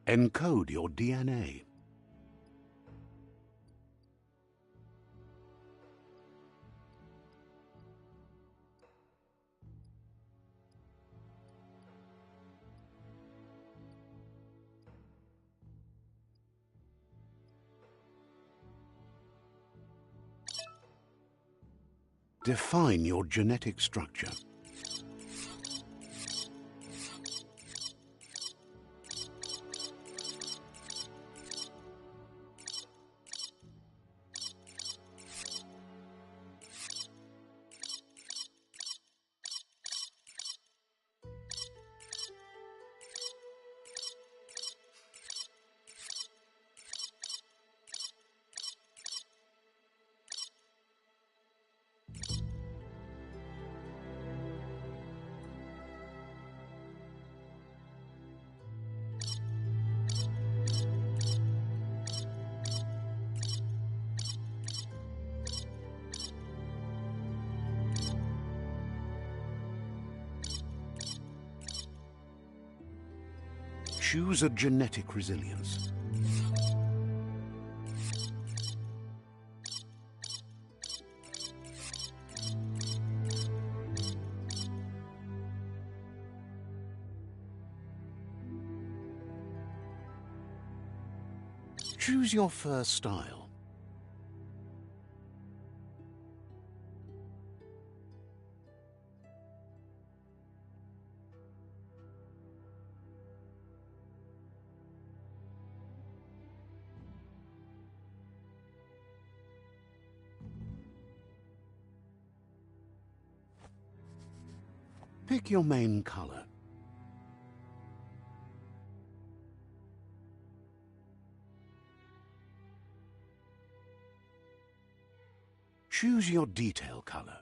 Encode your DNA. Define your genetic structure. Choose a genetic resilience. Choose your first style. Pick your main color. Choose your detail color.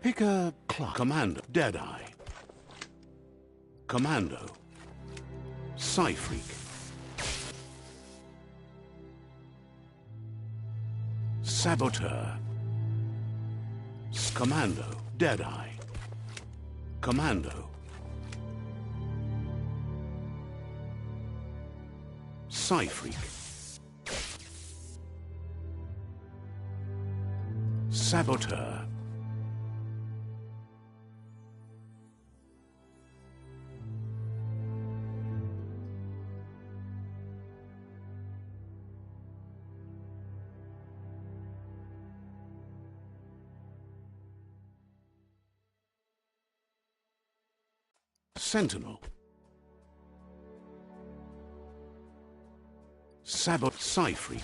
Pick a class. Commando, Deadeye. Commando, Psyfreak. Saboteur. Commando, Deadeye. Commando. Psyfreak. Saboteur. Sentinel. Psyfreak.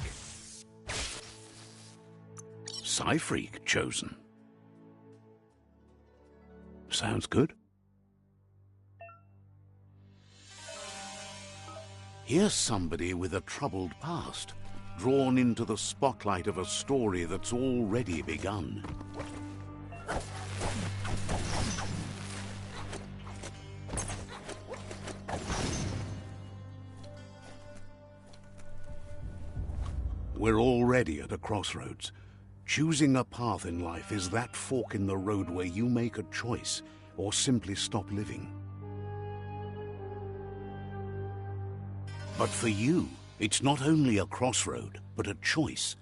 Psyfreak chosen. Sounds good. Here's somebody with a troubled past, drawn into the spotlight of a story that's already begun. We're already at a crossroads. Choosing a path in life is that fork in the road where you make a choice or simply stop living. But for you, it's not only a crossroad, but a choice.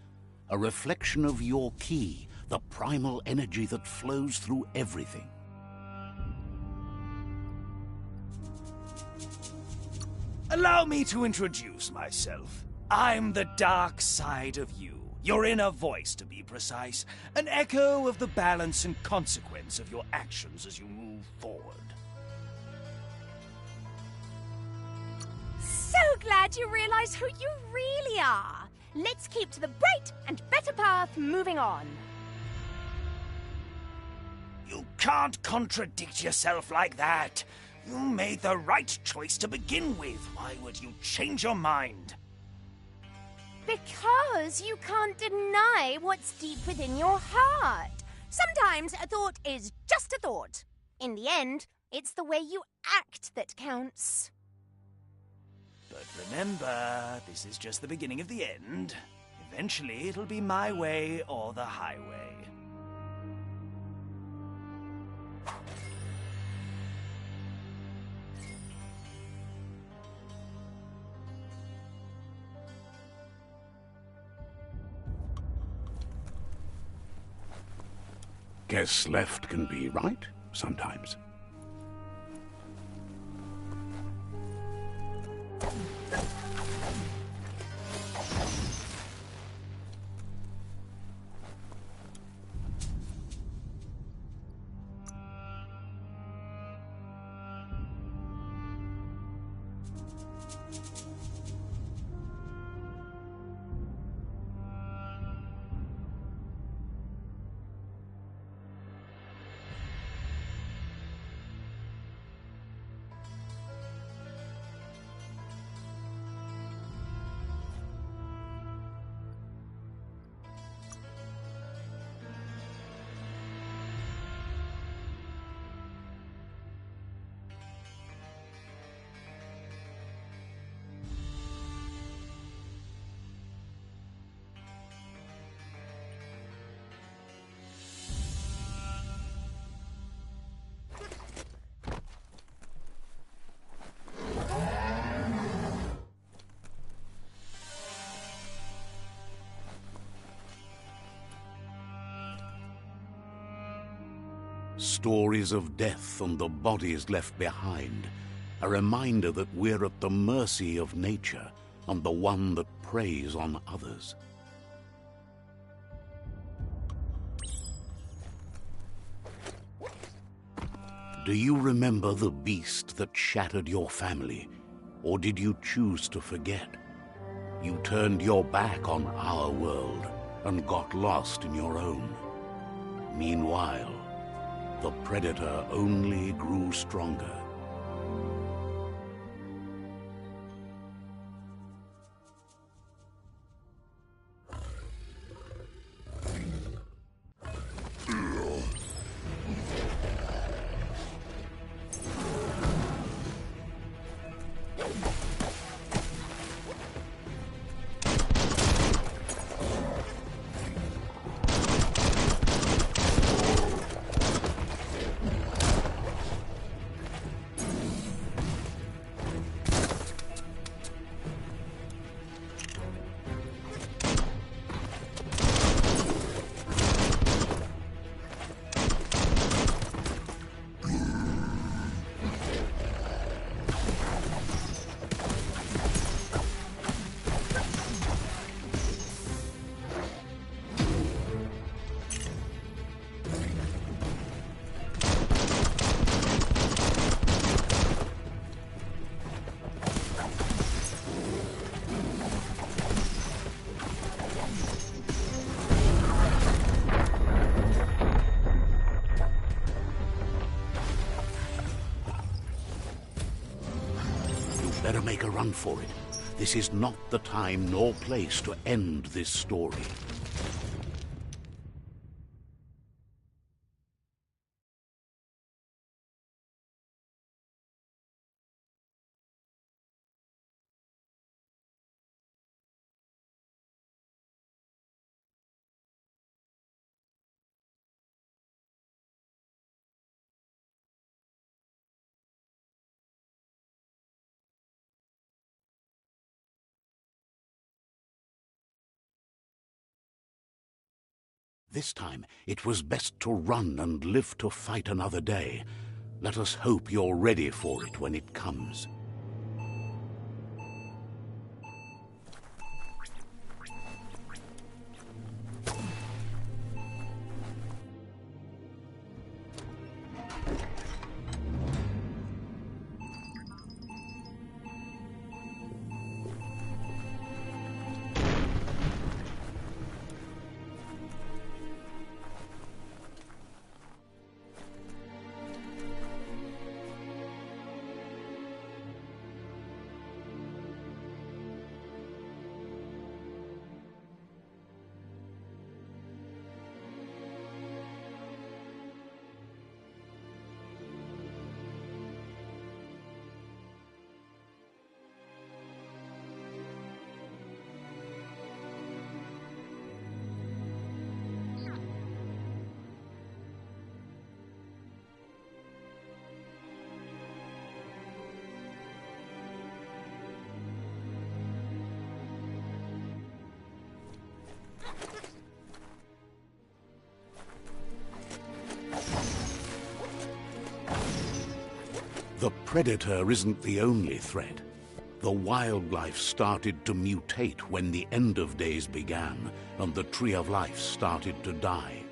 A reflection of your key, the primal energy that flows through everything. Allow me to introduce myself. I'm the dark side of you. Your inner voice, to be precise. An echo of the balance and consequence of your actions as you move forward. So glad you realize who you really are. Let's keep to the bright and better path moving on. You can't contradict yourself like that. You made the right choice to begin with. Why would you change your mind? Because you can't deny what's deep within your heart. Sometimes a thought is just a thought. In the end, it's the way you act that counts. But remember, this is just the beginning of the end. Eventually, it'll be my way or the highway. Guess left can be right sometimes. Stories of death and the bodies left behind. A reminder that we're at the mercy of nature and the one that preys on others. Do you remember the beast that shattered your family? Or did you choose to forget? You turned your back on our world and got lost in your own. Meanwhile, the predator only grew stronger. Better make a run for it. This is not the time nor place to end this story. This time, it was best to run and live to fight another day. Let us hope you're ready for it when it comes. The predator isn't the only threat. The wildlife started to mutate when the end of days began, and the tree of life started to die.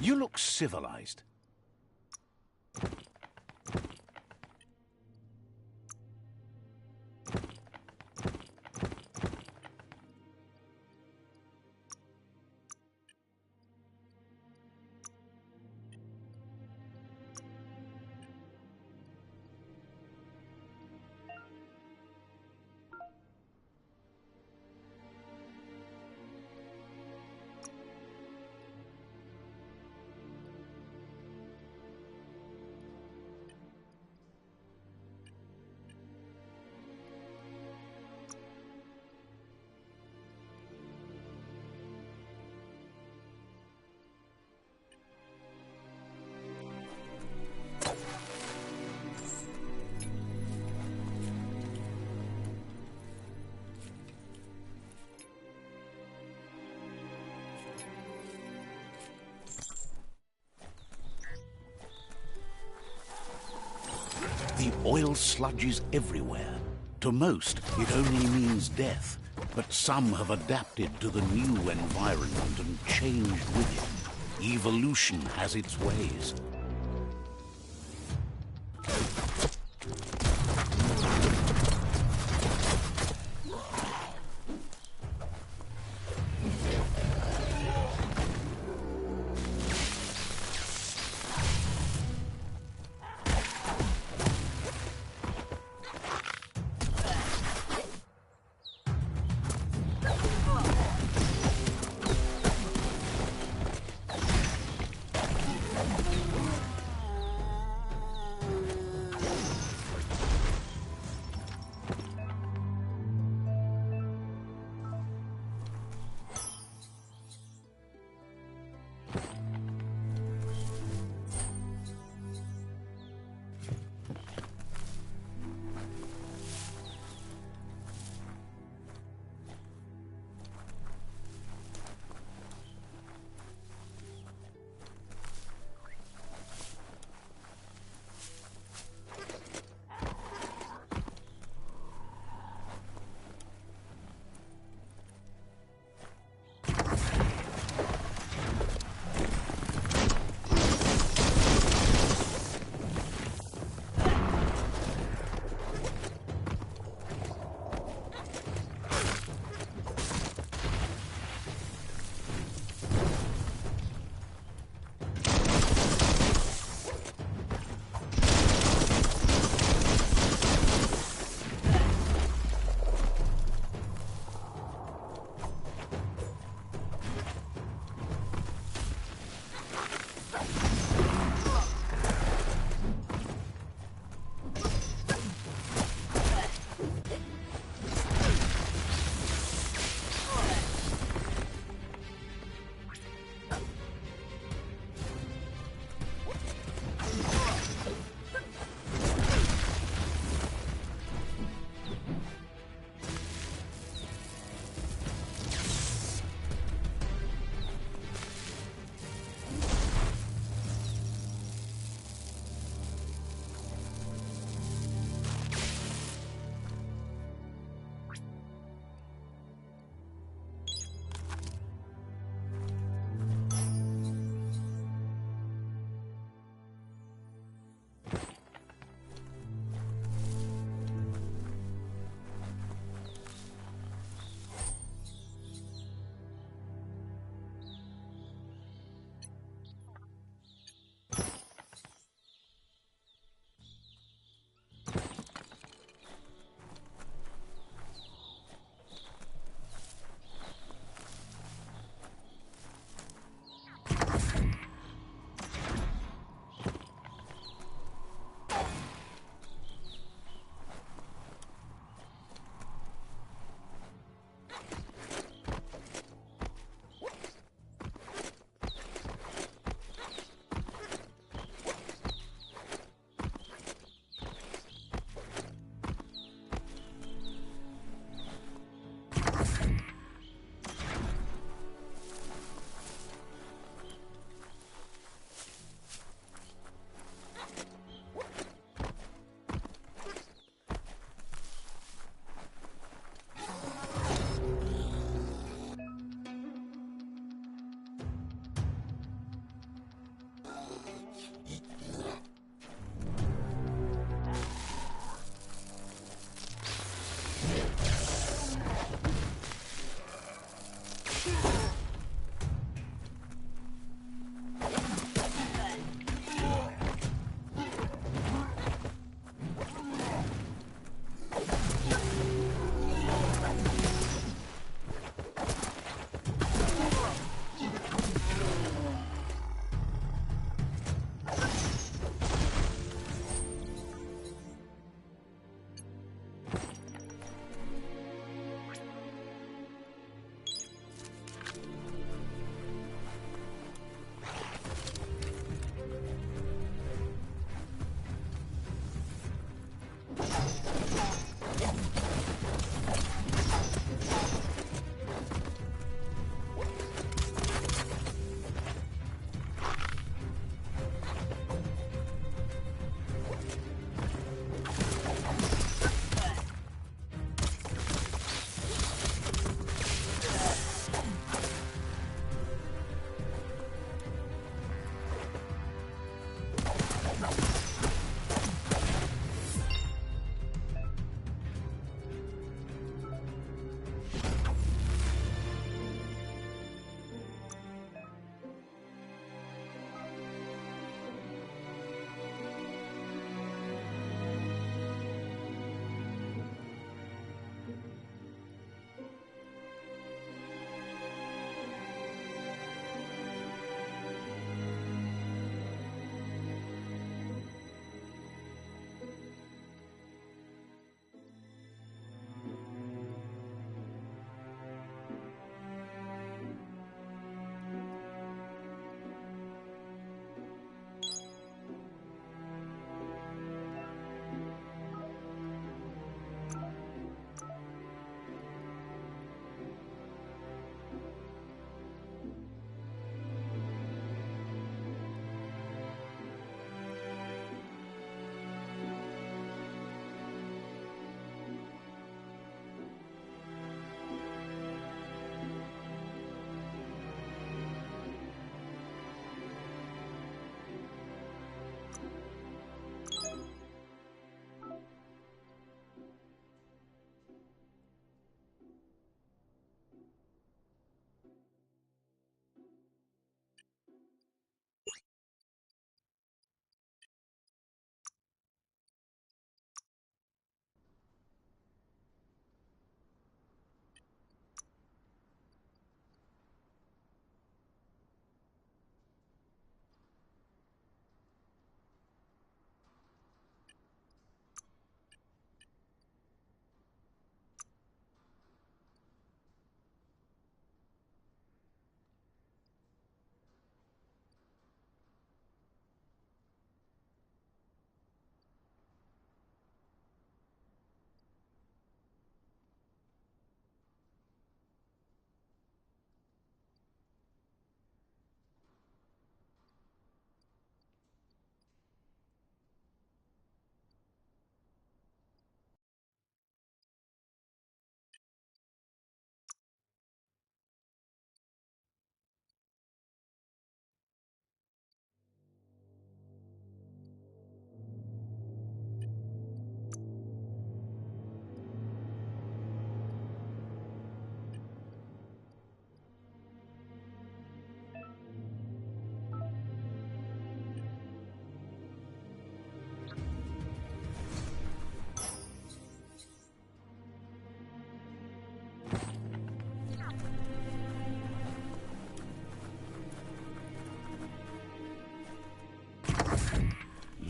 You look civilized. Oil sludges everywhere. To most, it only means death, but some have adapted to the new environment and changed with it. Evolution has its ways.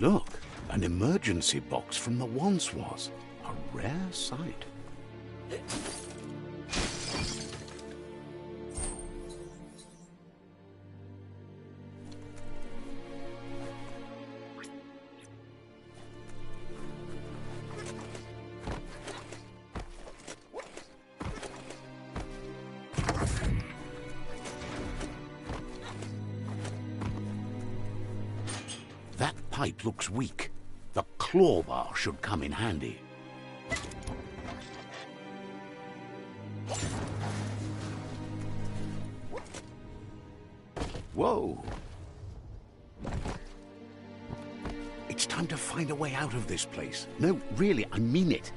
Look, an emergency box from the once was. A rare sight. That pipe looks weak. The claw bar should come in handy. Whoa! It's time to find a way out of this place. No, really, I mean it.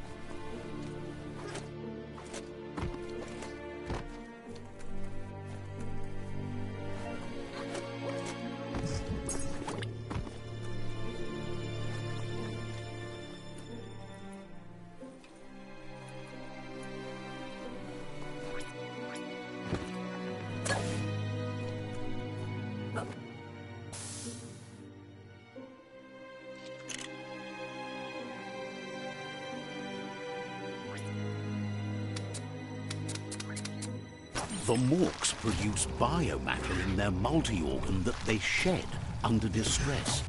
The Morks produce biomatter in their multi-organ that they shed under distress.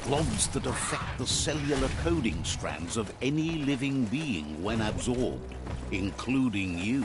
Blobs that affect the cellular coding strands of any living being when absorbed, including you.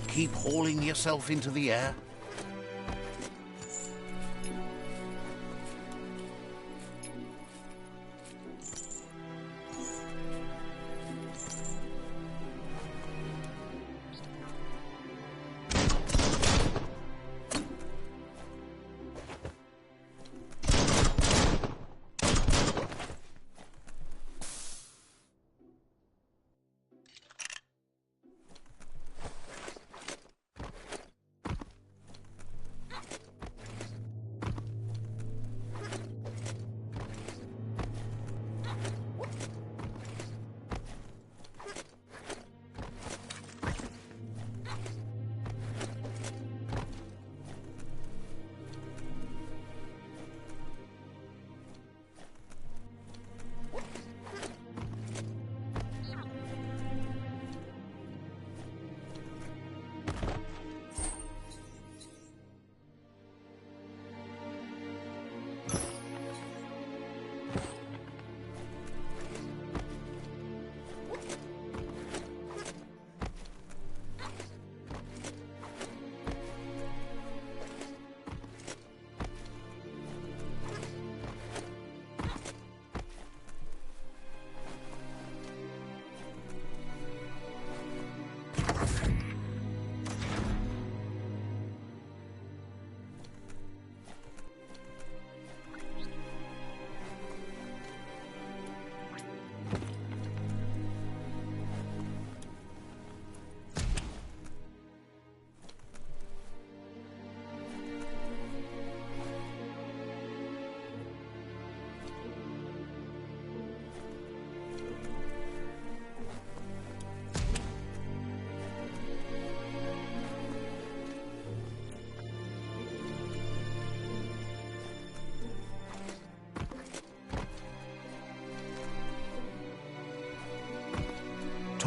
Keep hauling yourself into the air?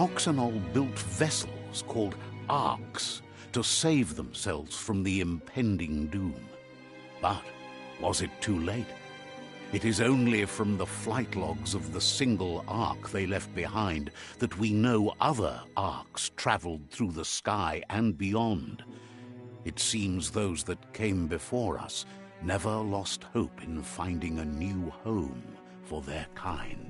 Toxanol built vessels called arks to save themselves from the impending doom. But was it too late? It is only from the flight logs of the single ark they left behind that we know other arks traveled through the sky and beyond. It seems those that came before us never lost hope in finding a new home for their kind.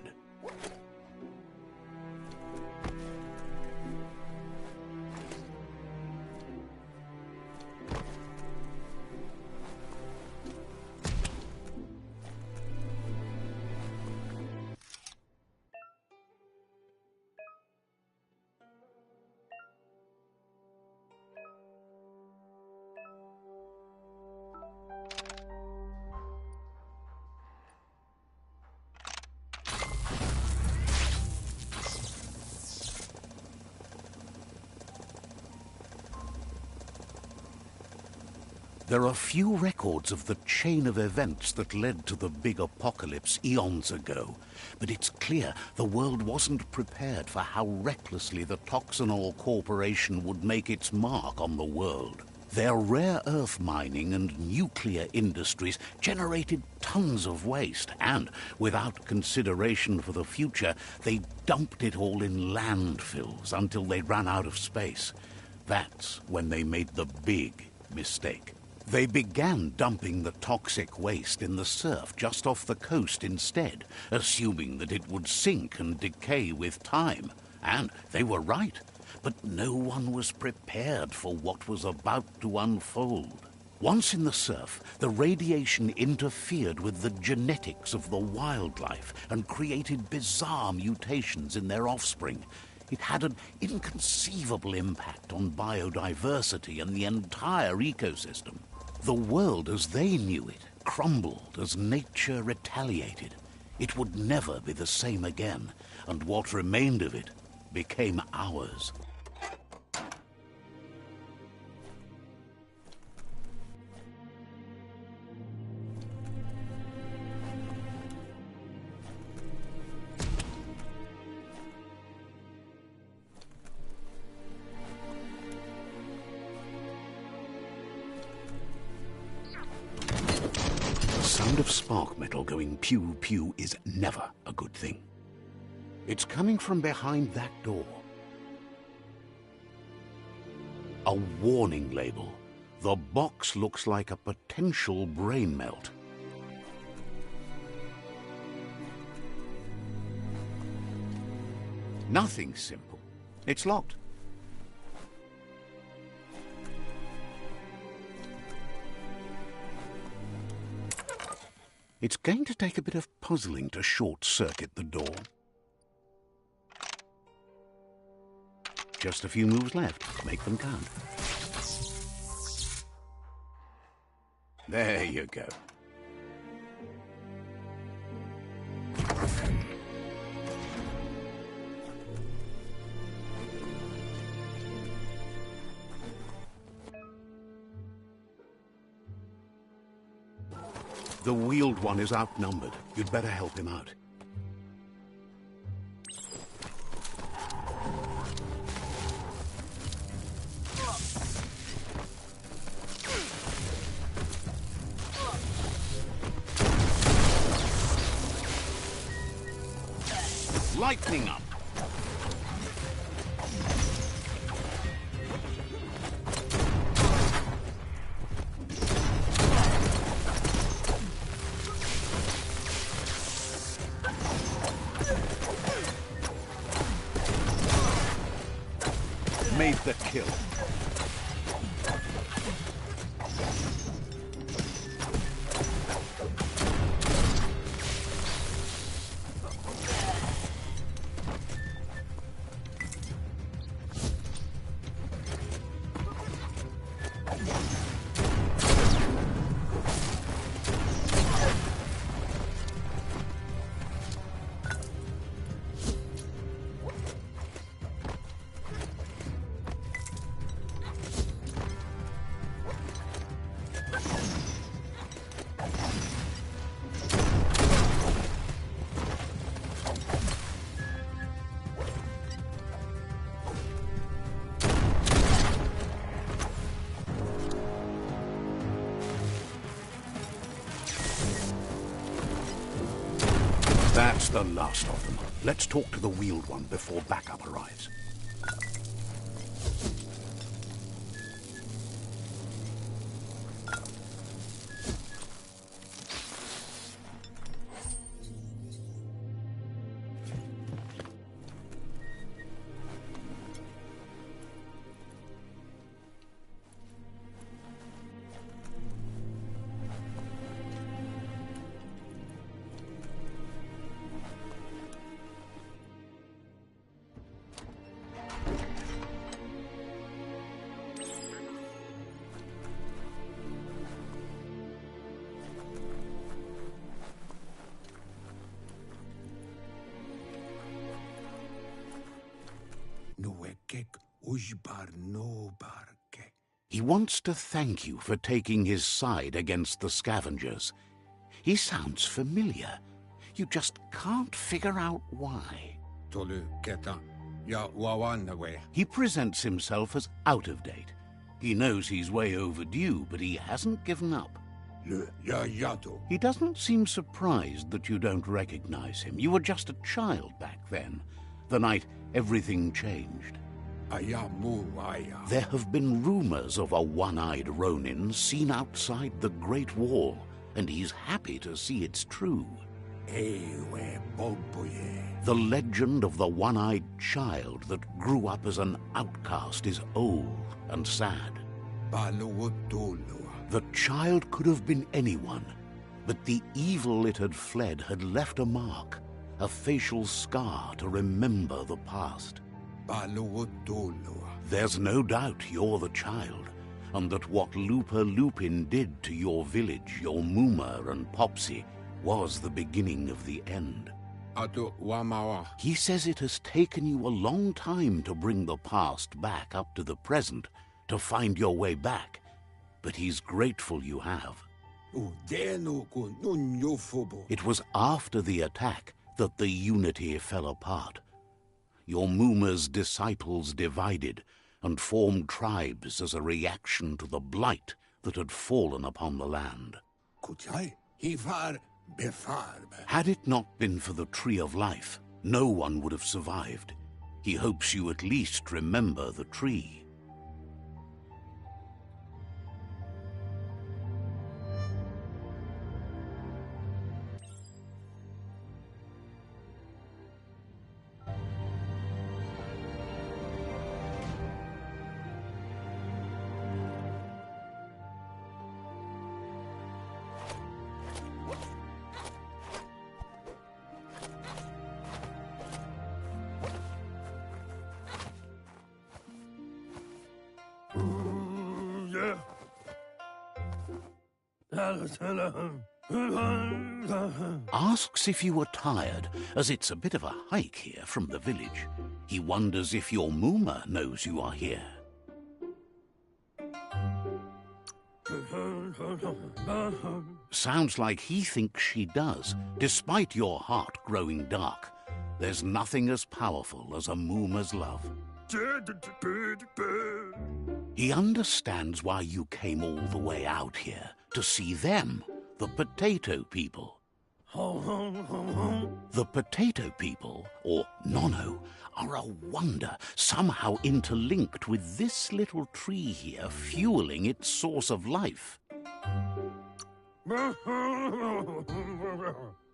There are few records of the chain of events that led to the big apocalypse eons ago, but it's clear the world wasn't prepared for how recklessly the Toxanol Corporation would make its mark on the world. Their rare earth mining and nuclear industries generated tons of waste, and, without consideration for the future, they dumped it all in landfills until they ran out of space. That's when they made the big mistake. They began dumping the toxic waste in the surf just off the coast instead, assuming that it would sink and decay with time. And they were right. But no one was prepared for what was about to unfold. Once in the surf, the radiation interfered with the genetics of the wildlife and created bizarre mutations in their offspring. It had an inconceivable impact on biodiversity and the entire ecosystem. The world as they knew it crumbled as nature retaliated. It would never be the same again, and what remained of it became ours. The sound of spark metal going pew-pew is never a good thing. It's coming from behind that door. A warning label. The box looks like a potential brain melt. Nothing simple. It's locked. It's going to take a bit of puzzling to short-circuit the door. Just a few moves left. Make them count. There you go. The wheeled one is outnumbered. You'd better help him out. Lightning up. Made the kill. That's the last of them. Let's talk to the wheeled one before backup arrives. He wants to thank you for taking his side against the scavengers. He sounds familiar. You just can't figure out why. He presents himself as out of date. He knows he's way overdue, but he hasn't given up. He doesn't seem surprised that you don't recognize him. You were just a child back then, the night everything changed. There have been rumors of a one-eyed Ronin seen outside the Great Wall, and he's happy to see it's true. The legend of the one-eyed child that grew up as an outcast is old and sad. The child could have been anyone, but the evil it had fled had left a mark, a facial scar to remember the past. There's no doubt you're the child, and that what Looper Lupin did to your village, your Muma and Popsy, was the beginning of the end. He says it has taken you a long time to bring the past back up to the present, to find your way back, but he's grateful you have. It was after the attack that the unity fell apart. Your Muma's disciples divided and formed tribes as a reaction to the blight that had fallen upon the land. Had it not been for the Tree of Life, no one would have survived. He hopes you at least remember the tree. Asks if you were tired, as it's a bit of a hike here from the village. He wonders if your Muma knows you are here. Sounds like he thinks she does, despite your heart growing dark. There's nothing as powerful as a Muma's love. He understands why you came all the way out here, to see them, the potato people. The potato people, or Nono, are a wonder, somehow interlinked with this little tree here, fueling its source of life.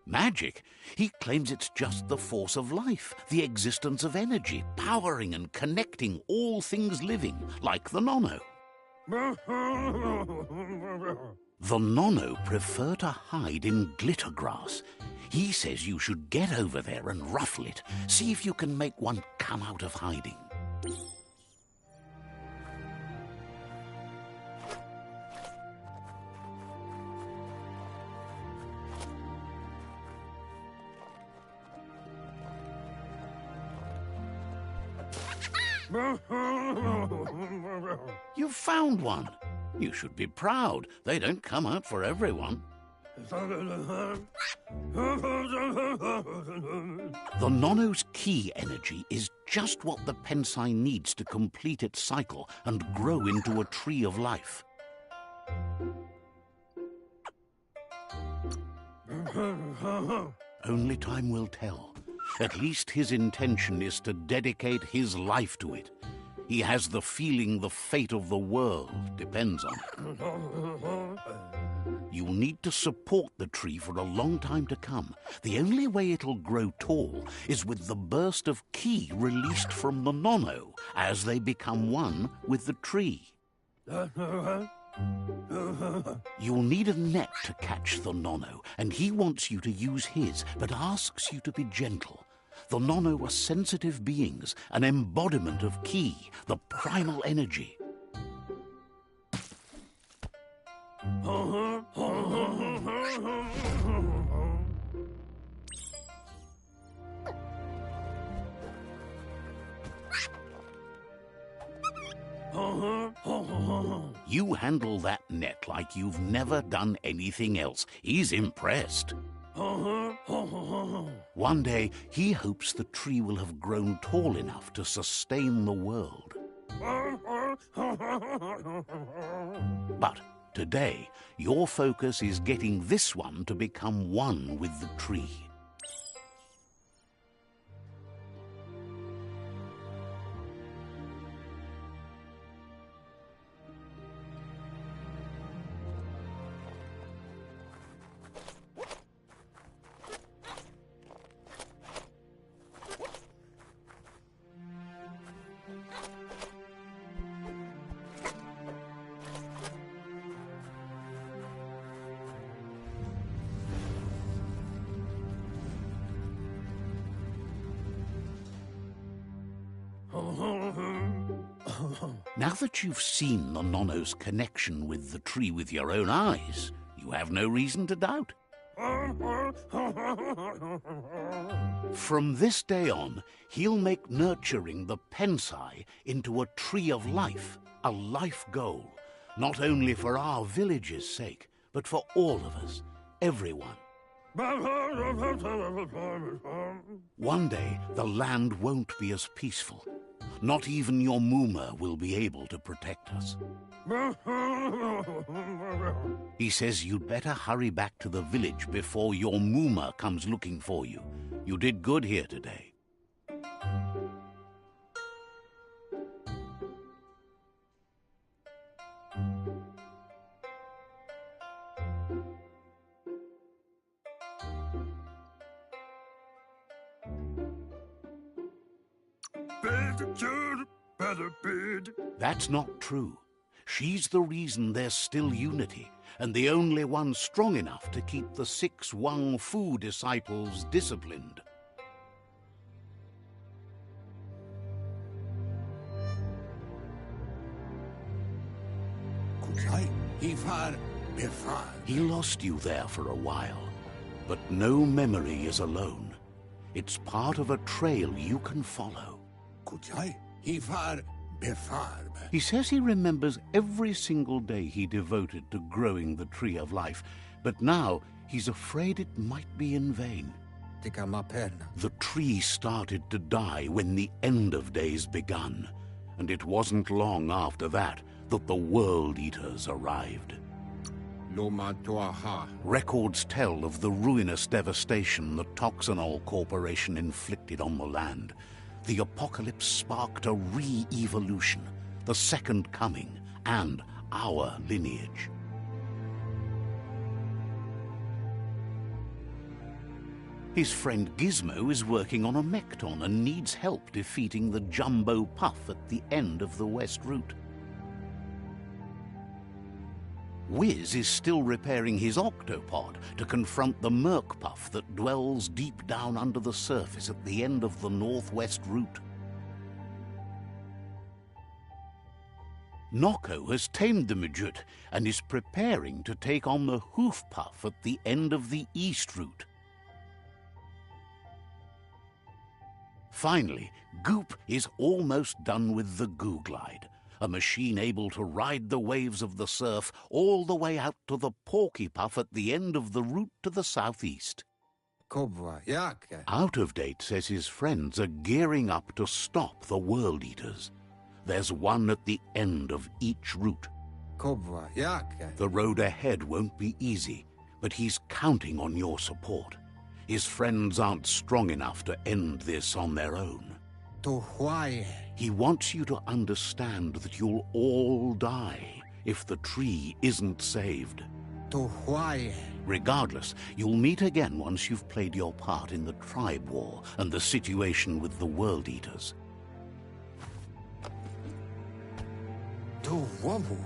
Magic? He claims it's just the force of life, the existence of energy, powering and connecting all things living, like the Nono. The Nono prefer to hide in glitter grass. He says you should get over there and ruffle it. See if you can make one come out of hiding. You found one. You should be proud. They don't come out for everyone. The Nono's key energy is just what the Pensai needs to complete its cycle and grow into a tree of life. Only time will tell. At least his intention is to dedicate his life to it. He has the feeling the fate of the world depends on it. You'll need to support the tree for a long time to come. The only way it'll grow tall is with the burst of ki released from the nono as they become one with the tree. You'll need a net to catch the nono, and he wants you to use his, but asks you to be gentle. The nono are sensitive beings, an embodiment of ki, the primal energy. You handle that net like you've never done anything else. He's impressed. One day, he hopes the tree will have grown tall enough to sustain the world. But today, your focus is getting this one to become one with the tree. Now that you've seen the nono's connection with the tree with your own eyes, you have no reason to doubt. From this day on, he'll make nurturing the pensai into a tree of life, a life goal, not only for our village's sake, but for all of us, everyone. One day, the land won't be as peaceful. Not even your Muma will be able to protect us. He says you'd better hurry back to the village before your Muma comes looking for you. You did good here today. That's not true. She's the reason there's still unity, and the only one strong enough to keep the 6 Wang Fu disciples disciplined. He lost you there for a while, but no memory is alone. It's part of a trail you can follow. He says he remembers every single day he devoted to growing the tree of life, but now he's afraid it might be in vain. The tree started to die when the end of days begun, and it wasn't long after that that the World Eaters arrived. Records tell of the ruinous devastation the Toxanol Corporation inflicted on the land. The apocalypse sparked a re-evolution, the second coming, and our lineage. His friend Gizmo is working on a Mekton and needs help defeating the Jumbo Puff at the end of the West Route. Wiz is still repairing his octopod to confront the Merc Puff that dwells deep down under the surface at the end of the Northwest Route. Noko has tamed the Midget and is preparing to take on the Hoof Puff at the end of the East Route. Finally, Goop is almost done with the Goo Glide, a machine able to ride the waves of the surf all the way out to the Porky Puff at the end of the route to the southeast. Out of Date says his friends are gearing up to stop the World Eaters. There's one at the end of each route. The road ahead won't be easy, but he's counting on your support. His friends aren't strong enough to end this on their own. To why? He wants you to understand that you'll all die if the tree isn't saved. To why? Regardless, you'll meet again once you've played your part in the tribe war and the situation with the World Eaters. To Womu.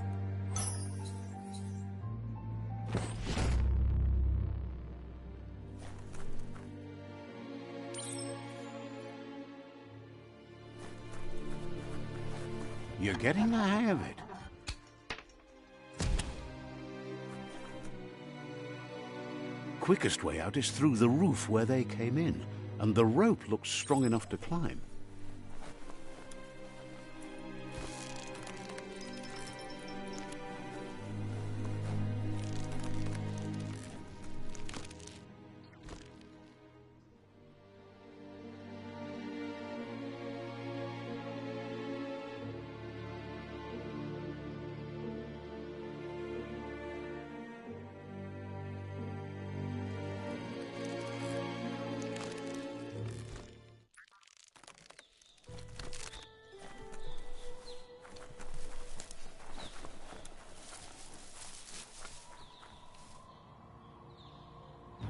You're getting the hang of it. Quickest way out is through the roof where they came in, and the rope looks strong enough to climb.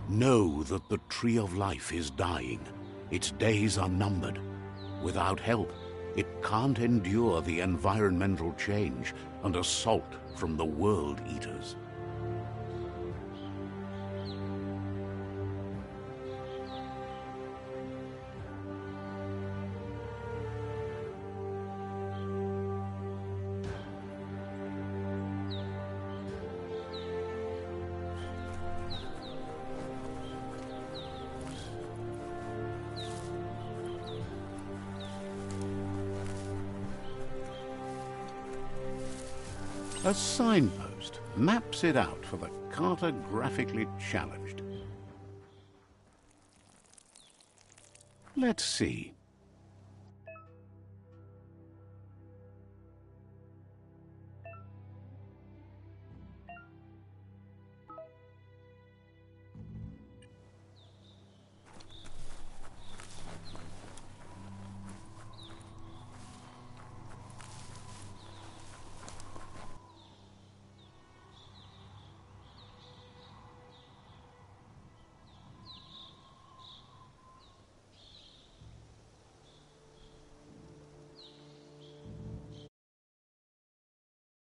Know that the Tree of Life is dying. Its days are numbered. Without help, it can't endure the environmental change and assault from the World Eaters. A signpost maps it out for the cartographically challenged. Let's see.